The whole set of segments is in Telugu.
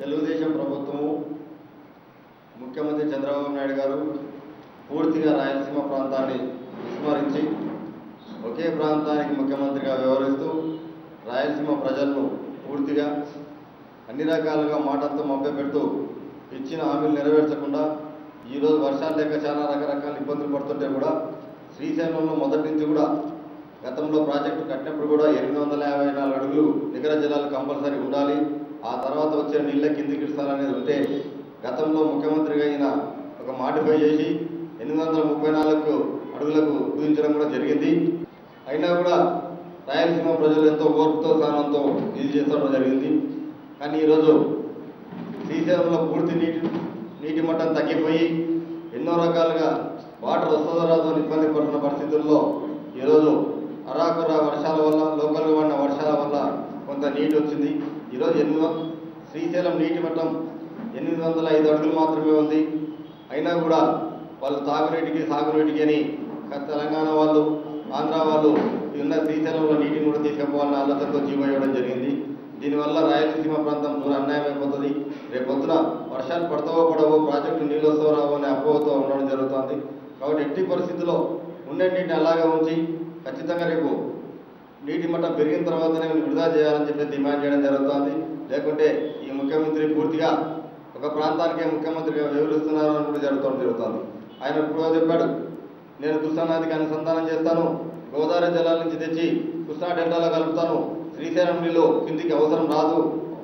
తెలుగుదేశం ప్రభుత్వము ముఖ్యమంత్రి చంద్రబాబు నాయుడు గారు పూర్తిగా రాయలసీమ ప్రాంతాన్ని విస్మరించి ఒకే ప్రాంతానికి ముఖ్యమంత్రిగా వ్యవహరిస్తూ రాయలసీమ ప్రజలను పూర్తిగా అన్ని రకాలుగా మాటలతో మభ్యపెడుతూ ఇచ్చిన హామీలు నెరవేర్చకుండా ఈరోజు వర్షాలు లేక చాలా రకరకాల ఇబ్బందులు పడుతుంటే కూడా శ్రీశైలంలో మొదటి నుంచి కూడా గతంలో ప్రాజెక్టు కట్టినప్పుడు కూడా 854 అడుగులు నికర జలాలు కంపల్సరీ ఉండాలి, ఆ తర్వాత వచ్చే నీళ్ళ కిందికి ఇస్తారనేది ఉంటే గతంలో ముఖ్యమంత్రిగా అయిన ఒక మాడిఫై చేసి 834 అడుగులకు కుదించడం కూడా జరిగింది. అయినా కూడా రాయలసీమ ప్రజలు ఎంతో ఓర్పుతో సహనంతో ఇది చేస్తడం జరిగింది. కానీ ఈరోజు శ్రీశైలంలో పూర్తి నీటి మట్టం తగ్గిపోయి ఎన్నో రకాలుగా వాటర్ వస్తుందో రాదో ఇబ్బంది పడుతున్న పరిస్థితుల్లో ఈరోజు అరాకుర వర్షాల వల్ల లోకల్గా పడిన వర్షాల వల్ల కొంత నీటి వచ్చింది. ఈరోజు శ్రీశైలం నీటి మట్టం 805 అడుగులు మాత్రమే ఉంది. అయినా కూడా వాళ్ళు తాగునీటికి సాగునీటికి అని తెలంగాణ వాళ్ళు ఆంధ్ర వాళ్ళు ఉన్న శ్రీశైలంలో నీటిని కూడా తీసుకుపోవాలన్న ఆలోచనతో జీవో ఇవ్వడం జరిగింది. దీనివల్ల రాయలసీమ ప్రాంతం దూరం అన్యాయం అయిపోతుంది. రేపు పొద్దున వర్షాలు పడతావో పడవో ప్రాజెక్టు నీళ్ళు వస్తావో రావో అనే అపోహతో ఉండడం జరుగుతుంది. కాబట్టి ఎట్టి పరిస్థితుల్లో ఉండే నీటిని అలాగే ఉంచి ఖచ్చితంగా రేపు నీటి మట్టం పెరిగిన తర్వాతనే విడుదల చేయాలని చెప్పి డిమాండ్ చేయడం జరుగుతుంది. లేకుంటే ఈ ముఖ్యమంత్రి పూర్తిగా ఒక ప్రాంతానికే ముఖ్యమంత్రిగా వివరిస్తున్నారు అని కూడా జరుగుతుంది. ఆయన ఇప్పుడు చెప్పాడు, నేను కృష్ణా నదికి అనుసంధానం చేస్తాను, గోదావరి జలాల నుంచి తెచ్చి కృష్ణా డెల్టాలో కలుపుతాను, శ్రీశైలం నీళ్ళు కిందికి అవసరం రాదు,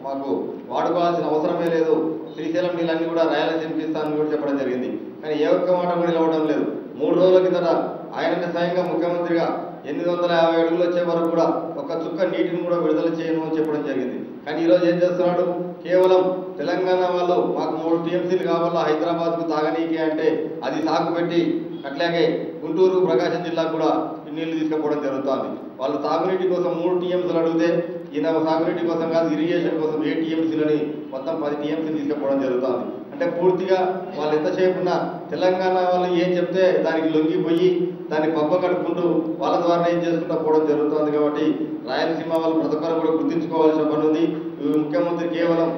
మాకు వాడుకోవాల్సిన అవసరమే లేదు, శ్రీశైలం నీళ్ళన్నీ కూడా రాయలసీమకి ఇస్తానని కూడా చెప్పడం జరిగింది. కానీ ఏ ఒక్క మాట కూడా నిలవడం లేదు. 3 రోజుల కిందట ఆయన స్వయంగా ముఖ్యమంత్రిగా 850 అడుగులు వచ్చే వరకు కూడా ఒక చుక్క నీటిని కూడా విడుదల చేయను అని చెప్పడం జరిగింది. కానీ ఈరోజు ఏం చేస్తున్నాడు, కేవలం తెలంగాణ వాళ్ళు మాకు 3 టీఎంసీలు కావాలా హైదరాబాద్కు తాగనీకి అంటే అది సాగు పెట్టి అట్లాగే గుంటూరు ప్రకాశం జిల్లాకు కూడా నీళ్లు తీసుకుపోవడం జరుగుతుంది. వాళ్ళు తాగునీటి కోసం 3 టీఎంసీలు అడిగితే ఈయన సాగునీటి కోసం కాదు ఇరిగేషన్ కోసం 8 టీఎంసీలని మొత్తం 10 టీఎంసీలు తీసుకుపోవడం జరుగుతుంది. అంటే పూర్తిగా వాళ్ళు ఎంతసేపు ఉన్నా తెలంగాణ వాళ్ళు ఏం చెప్తే దానికి లొంగిపోయి దాన్ని పబ్బ కడుక్కుంటూ వాళ్ళ ద్వారా ఏం చేసుకుంటూ పోవడం జరుగుతుంది. కాబట్టి రాయలసీమ వాళ్ళు ప్రతి ఒక్కరు కూడా గుర్తించుకోవాల్సిన పని ఉంది. ముఖ్యమంత్రి కేవలం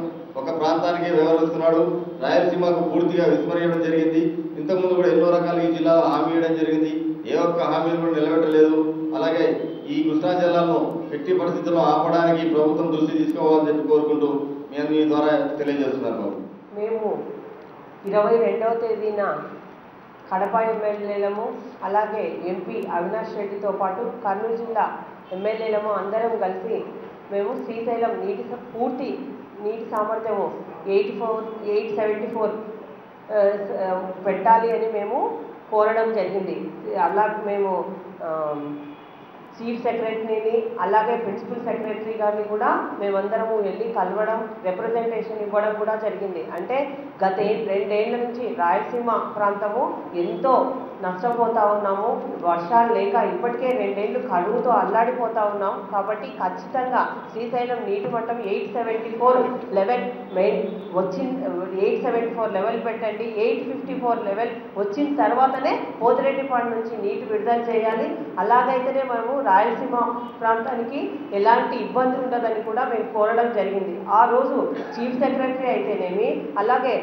ఒక ప్రాంతానికి వ్యవహరిస్తున్నాడు, రాయలసీమకు పూర్తిగా విస్మరించడం జరిగింది. ఇంతకుముందు కూడా ఎన్నో రకాల ఈ జిల్లాలో హామీ ఇవ్వడం జరిగింది, ఏ ఒక్క హామీలు కూడా నిలబెట్టలేదు. అలాగే ఈ కృష్ణా జిల్లాను ఎట్టి పరిస్థితుల్లో ఆపడానికి ప్రభుత్వం దృష్టి తీసుకోవాలని చెప్పి కోరుకుంటూ నేను మీ ద్వారా తెలియజేస్తున్నాను. మేము 22వ తేదీన కడప ఎమ్మెల్యేలము అలాగే ఎంపీ అవినాష్ రెడ్డితో పాటు కర్నూలు జిల్లా ఎమ్మెల్యేలము అందరం కలిసి మేము శ్రీశైలం పూర్తి నీటి సామర్థ్యము 874 పెట్టాలి అని మేము కోరడం జరిగింది. అలా మేము చీఫ్ సెక్రటరీని అలాగే ప్రిన్సిపల్ సెక్రటరీ గారిని కూడా మేమందరము వెళ్ళి కలవడం రిప్రజెంటేషన్ ఇవ్వడం కూడా జరిగింది. అంటే గత 2 ఏళ్ల నుంచి రాయలసీమ ప్రాంతము ఎంతో నష్టపోతూ ఉన్నాము, వర్షాలు లేక ఇప్పటికే 2 ఏళ్ళు కరువుతో అల్లాడిపోతూ ఉన్నాం. కాబట్టి ఖచ్చితంగా శ్రీశైలం నీటి మట్టం 874 లెవెల్ వచ్చింది, 874 లెవెల్ పెట్టండి, 854 లెవెల్ వచ్చిన తర్వాతనే పోతిరెడ్డిపాడు నుంచి నీటి విడుదల చేయాలి. అలాగైతేనే మనము రాయలసీమ ప్రాంతానికి ఎలాంటి ఇబ్బంది ఉండదని కూడా మేము కోరడం జరిగింది. ఆ రోజు చీఫ్ సెక్రటరీ అయితేనేమి అలాగే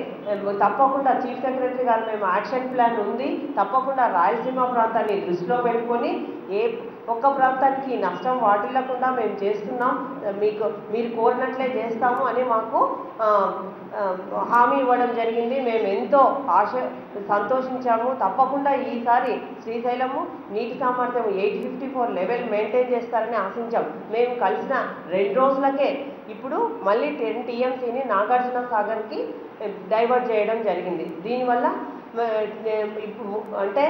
తప్పకుండా చీఫ్ సెక్రటరీ గారు మేము యాక్షన్ ప్లాన్ ఉంది, తప్పకుండా రాయలసీమ ప్రాంతాన్ని దృష్టిలో పెట్టుకొని ఏ ఒక్క ప్రాంతానికి నష్టం వాటిల్లకుండా మేము చేస్తున్నాం, మీరు కోరినట్లే చేస్తాము అని మాకు హామీ ఇవ్వడం జరిగింది. మేము ఎంతో సంతోషించాము. తప్పకుండా ఈసారి శ్రీశైలము నీటి సామర్థ్యం 854 లెవెల్ మెయింటైన్ చేస్తారని ఆశించాం. మేము కలిసిన 2 రోజులకే ఇప్పుడు మళ్ళీ 10 టీఎంసీని నాగార్జున సాగర్కి డైవర్ట్ చేయడం జరిగింది. దీనివల్ల అంటే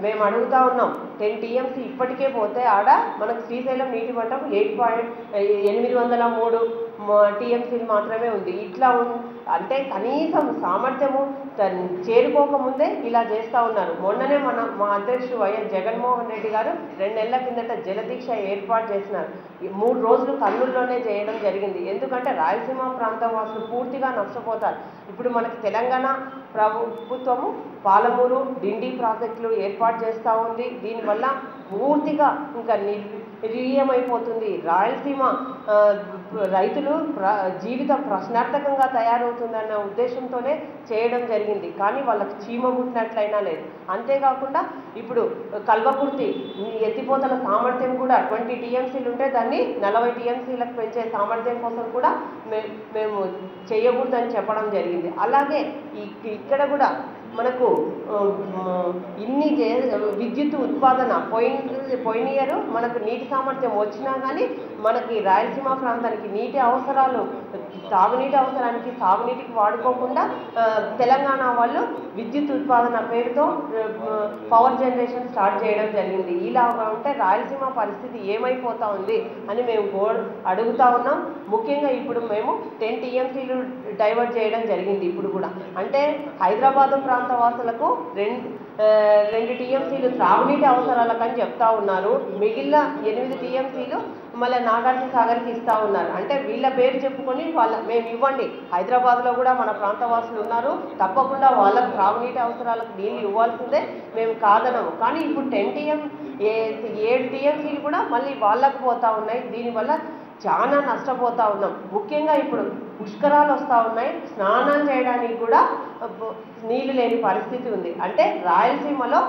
మేము అడుగుతా ఉన్నాం 10 టీఎంసీ ఇప్పటికే పోతే ఆడ మనకు శ్రీశైలం నీటి మట్టం 803 టీఎంసీలు మాత్రమే ఉంది. ఇట్లా అంటే కనీసం సామర్థ్యము చేరుకోకముందే ఇలా చేస్తూ ఉన్నారు. మొన్ననే మా అధ్యక్షుడు వైఎస్ జగన్మోహన్ రెడ్డి గారు 2 నెలల కిందట జలదీక్ష ఏర్పాటు చేసినారు. 3 రోజులు కర్నూలులోనే చేయడం జరిగింది. ఎందుకంటే రాయలసీమ ప్రాంతం వాసులు పూర్తిగా నష్టపోతారు. ఇప్పుడు మనకి తెలంగాణ ప్రభుత్వము పాలమూరు డిండి ప్రాజెక్టులు ఏర్పాటు చేస్తూ ఉంది. దీనివల్ల పూర్తిగా ఇంకా నిర్వీర్యమైపోతుంది. రాయలసీమ రైతులు జీవితం ప్రశ్నార్థకంగా తయారవుతుందన్న ఉద్దేశంతోనే చేయడం జరిగింది. కానీ వాళ్ళకి చీమ పుట్టినట్లయినా లేదు. అంతేకాకుండా ఇప్పుడు కల్వకుర్తి ఎత్తిపోతల సామర్థ్యం కూడా 20 టీఎంసీలు ఉంటే దాన్ని 40 టీఎంసీలకు పెంచే సామర్థ్యం కోసం కూడా మేము చేయకూడదని చెప్పడం జరిగింది. అలాగే ఇక్కడ కూడా మనకు ఇన్ని విద్యుత్ ఉత్పాదన పోయిన ఇయర్ మనకు నీటి సామర్థ్యం వచ్చినా కానీ మనకి రాయలసీమ ప్రాంతానికి నీటి అవసరాలు తాగునీటి అవసరానికి సాగునీటికి వాడుకోకుండా తెలంగాణ వాళ్ళు విద్యుత్ ఉత్పాదన పేరుతో పవర్ జనరేషన్ స్టార్ట్ చేయడం జరిగింది. ఇలాగా ఉంటే రాయలసీమ పరిస్థితి ఏమైపోతా ఉంది అని మేము అడుగుతా ఉన్నాం. ముఖ్యంగా ఇప్పుడు మేము 10 టీఎంసీలు డైవర్ట్ చేయడం జరిగింది. ఇప్పుడు కూడా అంటే హైదరాబాదు ప్రాంత వాసులకు 2 టీఎంసీలు త్రాగునీటి అవసరాలకని చెప్తా ఉన్నారు. మిగిలిన 8 టీఎంసీలు మళ్ళీ నాగార్జున సాగర్కి ఇస్తూ ఉన్నారు. అంటే వీళ్ళ పేరు చెప్పుకొని మేము ఇవ్వండి, హైదరాబాద్లో కూడా మన ప్రాంతవాసులు ఉన్నారు, తప్పకుండా వాళ్ళకు త్రాగునీటి అవసరాలకు నీళ్ళు ఇవ్వాల్సిందే, మేము కాదనము. కానీ ఇప్పుడు 7 టీఎంసీలు కూడా మళ్ళీ వాళ్ళకు పోతా ఉన్నాయి. దీనివల్ల చాలా నష్టపోతూ ఉన్నాం. ముఖ్యంగా ఇప్పుడు పుష్కరాలు వస్తూ ఉన్నాయి, స్నానాలు చేయడానికి కూడా నీళ్లు లేని పరిస్థితి ఉంది. అంటే రాయలసీమలో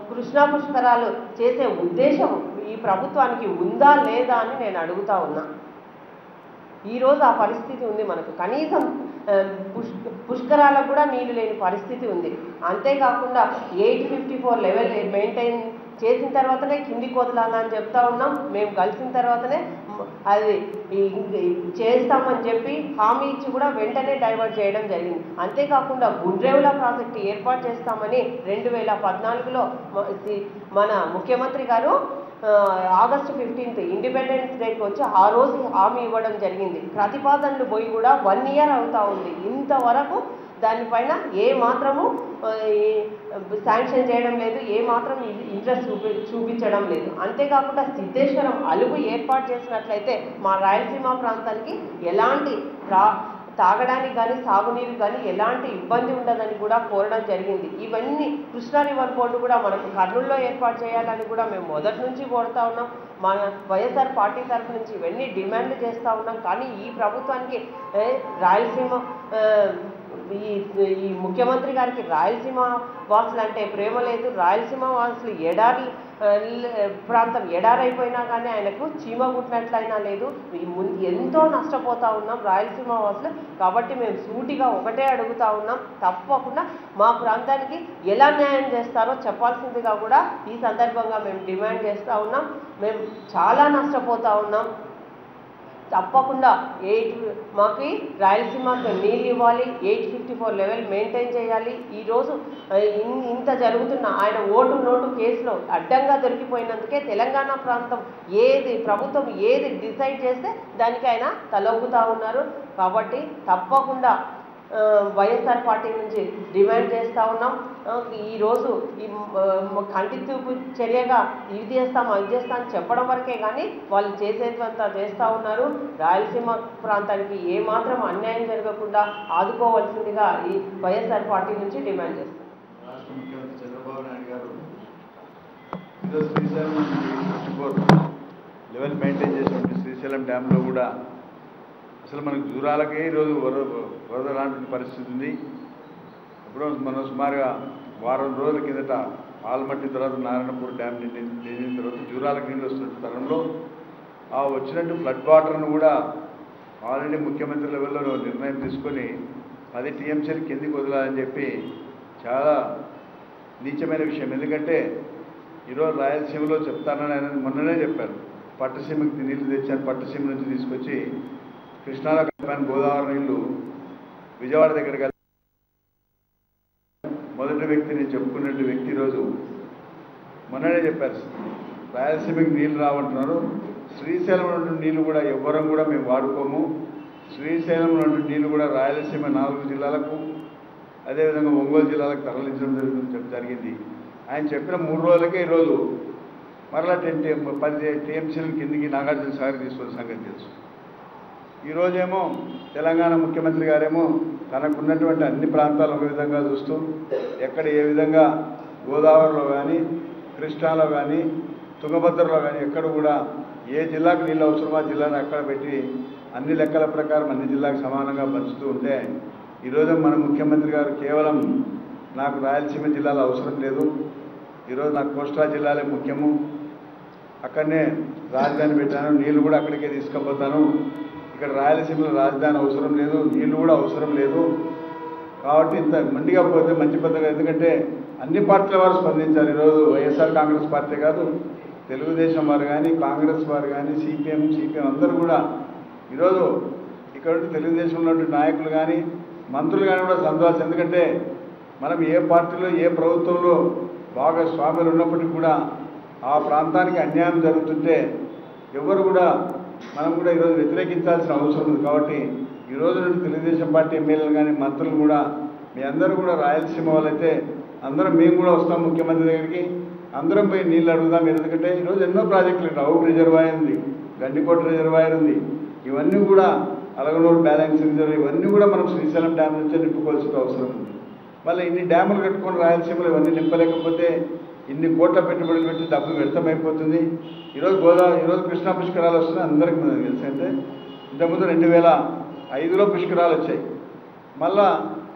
కృష్ణా పుష్కరాలు చేసే ఉద్దేశం ఈ ప్రభుత్వానికి ఉందా లేదా అని నేను అడుగుతా ఉన్నా. ఈరోజు ఆ పరిస్థితి ఉంది మనకు. కనీసం పుష్కరాలకు కూడా నీళ్లు లేని పరిస్థితి ఉంది. అంతేకాకుండా 854 లెవెల్ మెయింటైన్ చేసిన తర్వాతనే కిందికి వదలాలని చెప్తా ఉన్నాం. మేము కలిసిన తర్వాతనే అది చేస్తామని చెప్పి హామీ ఇచ్చి కూడా వెంటనే డైవర్ట్ చేయడం జరిగింది. అంతేకాకుండా గుండ్రేవుల ప్రాజెక్టు ఏర్పాటు చేస్తామని 2014లో మన ముఖ్యమంత్రి గారు ఆగస్టు 15 ఇండిపెండెన్స్ డేకి వచ్చి ఆ రోజు హామీ ఇవ్వడం జరిగింది. ప్రతిపాదనలు పోయి కూడా 1 ఇయర్ అవుతా ఉంది. ఇంతవరకు దానిపైన ఏ మాత్రము శాంక్షన్ చేయడం లేదు, ఏ మాత్రం ఇంట్రెస్ట్ చూపించడం లేదు. అంతేకాకుండా సిద్ధేశ్వరం అలుగు ఏర్పాటు చేసినట్లయితే మా రాయలసీమ ప్రాంతానికి ఎలాంటి తాగడానికి కానీ సాగునీరు కానీ ఎలాంటి ఇబ్బంది ఉండదని కూడా కోరడం జరిగింది. ఇవన్నీ కృష్ణా రివర్ బోర్డు కూడా మనకు కర్నూలులో ఏర్పాటు చేయాలని కూడా మేము మొదటి నుంచి కోరుతా ఉన్నాం. మన వైఎస్ఆర్ పార్టీ తరఫు నుంచి ఇవన్నీ డిమాండ్లు చేస్తూ ఉన్నాం. కానీ ఈ ప్రభుత్వానికి రాయలసీమ ఈ ముఖ్యమంత్రి గారికి రాయలసీమ వాసులు అంటే ప్రేమ లేదు. రాయలసీమ వాసులు ఎడారి ప్రాంతం ఎడారైపోయినా కానీ ఆయనకు చీమ కుట్టినట్లయినా లేదు. ఎంతో నష్టపోతూ ఉన్నాం రాయలసీమ వాసులు. కాబట్టి మేము సూటిగా ఒకటే అడుగుతా ఉన్నాం, తప్పకుండా మా ప్రాంతానికి ఎలా న్యాయం చేస్తారో చెప్పాల్సిందిగా కూడా ఈ సందర్భంగా మేము డిమాండ్ చేస్తూ ఉన్నాం. మేము చాలా నష్టపోతూ ఉన్నాం. తప్పకుండా మాకు రాయలసీమకు నీళ్ళు ఇవ్వాలి, 854 లెవెల్ మెయింటైన్ చేయాలి. ఈరోజు ఇంత జరుగుతున్న ఆయన ఓటు నోటు కేసులో అడ్డంగా దొరికిపోయినందుకే తెలంగాణ ప్రాంతం ప్రభుత్వం ఏది డిసైడ్ చేస్తే దానికి ఆయన తలొగ్గుతూ ఉన్నారు. కాబట్టి తప్పకుండా వైఎస్ఆర్ పార్టీ నుంచి డిమాండ్ చేస్తూ ఉన్నాం. ఈరోజు ఈ కంటితూపు చర్యగా ఇది చేస్తాం అది చేస్తాం అని చెప్పడం వరకే కానీ వాళ్ళు చేసేదంతా చేస్తూ ఉన్నారు. రాయలసీమ ప్రాంతానికి ఏమాత్రం అన్యాయం జరగకుండా ఆదుకోవాల్సిందిగా ఈ వైఎస్ఆర్ పార్టీ నుంచి డిమాండ్ చేస్తాం. రాష్ట్ర ముఖ్యమంత్రి చంద్రబాబు నాయుడు గారు శ్రీశైలం లెవెల్ మెయింటైన్ చేసినటువంటి శ్రీశైలం డ్యాంలో కూడా అసలు మనకు దూరాలకే ఈరోజు వరద లాంటి పరిస్థితి ఉంది. ఇప్పుడు మనం సుమారుగా వారం రోజుల కిందట ఆల్మట్టి తర్వాత నారాయణపూర్ డ్యామ్ నిండిన తర్వాత జూరాలకు నీళ్ళు వస్తున్న తరంలో ఆ వచ్చినట్టు ఫ్లడ్ వాటర్ను కూడా ఆల్రెడీ ముఖ్యమంత్రి లెవెల్లో నిర్ణయం తీసుకొని 10 టీఎంసీలు కిందికి వదలాలని చెప్పి చాలా నీచమైన విషయం. ఎందుకంటే ఈరోజు రాయలసీమలో చెప్తానని ఆయన మొన్ననే చెప్పారు, పట్టసీమకి నీళ్లు తెచ్చాను, పట్టసీమ నుంచి తీసుకొచ్చి కృష్ణాలో కలిపాను, గోదావరి నీళ్లు విజయవాడ దగ్గర మొదటి వ్యక్తి నేను చెప్పుకున్నట్టు వ్యక్తి ఈరోజు మొన్ననే చెప్పారు రాయలసీమకి నీళ్ళు రావంటున్నారు. శ్రీశైలం నుండి నీళ్ళు కూడా ఎవ్వరం కూడా మేము వాడుకోము. శ్రీశైలం నుండి నీళ్ళు కూడా రాయలసీమ 4 జిల్లాలకు అదేవిధంగా ఒంగోలు జిల్లాలకు తరలించడం జరిగింది. ఆయన చెప్పిన 3 రోజులకే ఈరోజు మరలా 10 టీఎంసీల కిందికి నాగార్జున సాగర్ తీసుకున్న సంగతి తెలుసు. ఈరోజేమో తెలంగాణ ముఖ్యమంత్రి గారేమో తనకున్నటువంటి అన్ని ప్రాంతాలు ఒక విధంగా చూస్తూ ఎక్కడ ఏ విధంగా గోదావరిలో కానీ కృష్ణాలో కానీ తుంగభద్రలో కానీ ఎక్కడ కూడా ఏ జిల్లాకు నీళ్ళు అవసరమో ఆ జిల్లాను అక్కడ పెట్టి అన్ని లెక్కల ప్రకారం అన్ని జిల్లాకు సమానంగా పంచుతూ ఉంటే ఈరోజు మన ముఖ్యమంత్రి గారు కేవలం నాకు రాయలసీమ జిల్లాలో అవసరం లేదు, ఈరోజు నాకు కోస్తా జిల్లాలే ముఖ్యము, అక్కడనే రాజధాని పెట్టాను, నీళ్లు కూడా అక్కడికే తీసుకుపోతాను, ఇక్కడ రాయలసీమలో రాజధాని అవసరం లేదు, నీళ్లు కూడా అవసరం లేదు, కాబట్టి ఇంత మండిగా పోతే మంచి పద్ధతి. ఎందుకంటే అన్ని పార్టీల వారు స్పందించారు. ఈరోజు వైఎస్ఆర్ కాంగ్రెస్ పార్టీ కాదు, తెలుగుదేశం వారు కానీ కాంగ్రెస్ వారు కానీ సిపిఎం అందరూ కూడా ఈరోజు ఇక్కడ తెలుగుదేశంలో నాయకులు కానీ మంత్రులు కానీ కూడా సంతోషం. ఎందుకంటే మనం ఏ పార్టీలో ఏ ప్రభుత్వంలో భాగస్వాములు ఉన్నప్పటికీ కూడా ఆ ప్రాంతానికి అన్యాయం జరుగుతుంటే ఎవరు కూడా మనం కూడా ఈరోజు వ్యతిరేకించాల్సిన అవసరం ఉంది. కాబట్టి ఈరోజు నుండి తెలుగుదేశం పార్టీ ఎమ్మెల్యేలు కానీ మంత్రులు కూడా మీ అందరూ కూడా రాయలసీమ వాళ్ళైతే అందరం మేము కూడా వస్తాం ముఖ్యమంత్రి దగ్గరికి, అందరం పోయి నీళ్ళు అడుగుదాం. ఎందుకంటే ఈరోజు ఎన్నో ప్రాజెక్టులు రౌడ్ రిజర్వాయర్ ఉంది, గండికోట రిజర్వాయర్ ఉంది, ఇవన్నీ కూడా అలగనూరు బ్యాలెన్స్ రిజర్వ్, ఇవన్నీ కూడా మనం శ్రీశైలం డ్యామ్ నుంచే నింపుకోవాల్సిన అవసరం ఉంది. మళ్ళీ ఇన్ని డ్యాములు కట్టుకొని రాయలసీమలో ఇవన్నీ నింపలేకపోతే ఇన్ని కోట్ల పెట్టుబడులు పెట్టి డబ్బు వ్యర్థమైపోతుంది. ఈరోజు కృష్ణా పుష్కరాలు వస్తున్నాయి, అందరికీ మనకు తెలుసు. అంటే ఇంతకుముందు 2005లో పుష్కరాలు వచ్చాయి, మళ్ళా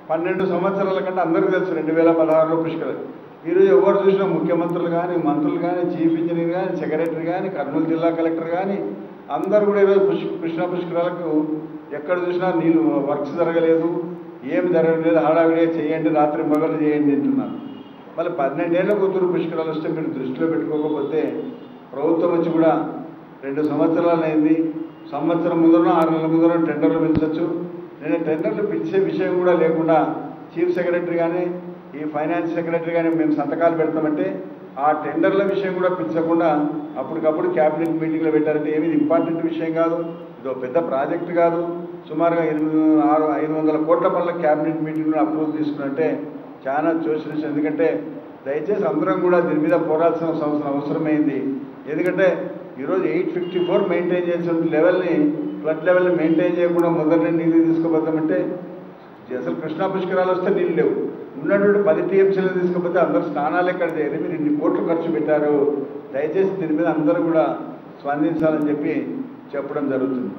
12 సంవత్సరాల కంటే అందరికీ తెలుసు 2016లో పుష్కరాలు. ఈరోజు ఎవరు చూసినా ముఖ్యమంత్రులు కానీ మంత్రులు కానీ చీఫ్ ఇంజనీర్ కానీ సెక్రటరీ కానీ కర్నూలు జిల్లా కలెక్టర్ కానీ అందరూ కూడా ఈరోజు కృష్ణా పుష్కరాలకు ఎక్కడ చూసినా నీళ్ళు వర్క్స్ జరగలేదు, ఏమి జరగలేదు, హడావిడిగా చేయండి, రాత్రి పగలు చేయండి అంటున్నారు. మళ్ళీ 12 ఏళ్ల కూతురు పుష్కరాలు వస్తే మీరు దృష్టిలో పెట్టుకోకపోతే ప్రభుత్వం వచ్చి కూడా 2 సంవత్సరాలు అయింది, సంవత్సరం ముందరనో 6 నెలల ముందరనో టెండర్లు పిలిచవచ్చు. నేను టెండర్లు పిలిచే విషయం కూడా లేకుండా చీఫ్ సెక్రటరీ కానీ ఈ ఫైనాన్స్ సెక్రటరీ కానీ మేము సంతకాలు పెడతామంటే ఆ టెండర్ల విషయం కూడా పిలిచకుండా అప్పటికప్పుడు క్యాబినెట్ మీటింగ్లో పెట్టారంటే ఏమి ఇంపార్టెంట్ విషయం కాదు, ఇదో పెద్ద ప్రాజెక్టు కాదు, సుమారుగా 500 కోట్ల పనుల క్యాబినెట్ మీటింగ్లో అప్రూవల్ తీసుకున్నట్టే చాలా చూసిన. ఎందుకంటే దయచేసి అందరం కూడా దీని మీద పోరాల్సిన అవసరమైంది. ఎందుకంటే ఈరోజు 854 మెయింటైన్ చేసిన లెవెల్ని ఫ్లడ్ లెవెల్ని మెయింటైన్ చేయకుండా మొదటి నీళ్ళు తీసుకుపోతామంటే అసలు కృష్ణా పుష్కరాలు వస్తే నీళ్ళు లేవు, ఉన్నటువంటి 10 టీఎంసీలు తీసుకుపోతే అందరూ స్నానాలు ఎక్కడ చేయరు, మీరు ఇన్ని కోట్లు ఖర్చు పెట్టారు, దయచేసి దీని మీద అందరూ కూడా స్పందించాలని చెప్పి చెప్పడం జరుగుతుంది.